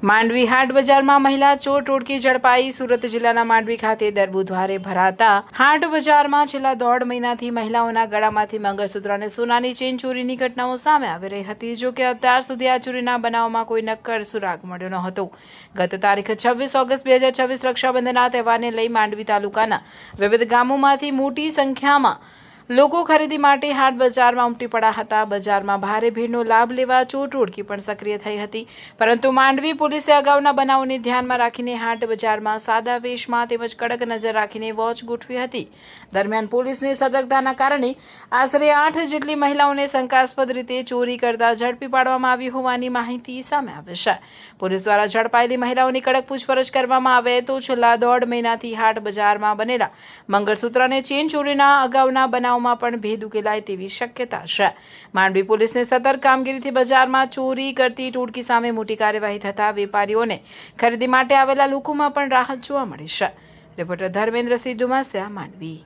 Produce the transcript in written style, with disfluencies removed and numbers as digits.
માંડવી હાટ બજારમાં મહિલા ચોર ટોળકી ઝડપાઈ। સુરત જિલ્લાના માંડવી ખાતે દર બુધવારે ભરાતા હાટ બજારમાં છેલ્લા દોઢ મહિનાથી મહિલાઓના ગળામાંથી મંગળસૂત્ર અને સોનાની ચેન ચોરીની ઘટનાઓ સામે આવી રહી હતી। જો કે અત્યાર સુધી આ ચોરીના બનાવમાં કોઈ નક્કર સુરાગ મળ્યો ન હતો। ગત તારીખ 26 ઓગસ્ટ 2026 રક્ષાબંધનના તહેવારને લઈ માંડવી તાલુકાના વિવિધ ગામોમાંથી મોટી સંખ્યામાં લોકો ખરીદી માટે હાટ બજારમાં ઉમટી પડ્યા હતા। બજારમાં ભારે ભીડનો લાભ લેવા ચોર ટોળકી પણ સક્રિય થઈ હતી, પરંતુ માંડવી પોલીસે અગાઉના બનાવોને ધ્યાનમાં રાખીને હાટ બજારમાં સાદા વેશમાં તેમજ કડક નજર રાખીને વોચ ગોઠવી હતી। દરમિયાન પોલીસની સતર્કતાના કારણે આશરે 8 જેટલી મહિલાઓને શંકાસ્પદ રીતે ચોરી કરતા ઝડપી પાડવામાં આવી હોવાની માહિતી સામે આવી છે। પોલીસ દ્વારા ઝડપાયેલી મહિલાઓની કડક પૂછપરછ કરવામાં આવે તો છેલ્લા દોઢ મહિનાથી હાટ બજારમાં બનેલા મંગળસૂત્ર અને ચેન ચોરીના અગાઉના બનાવ માં પણ ભેદ ઉકેલાય તેવી શક્યતા છે। માંડવી પોલીસની સતર્ક કામગીરીથી બજારમાં ચોરી કરતી ટોળકી સામે મોટી કાર્યવાહી થતા વેપારીઓને ખરીદી માટે આવેલા લોકોમાં પણ રાહત જોવા મળી છે। રિપોર્ટર ધર્મેન્દ્રસિંહ ડુમાસિયા, માંડવી।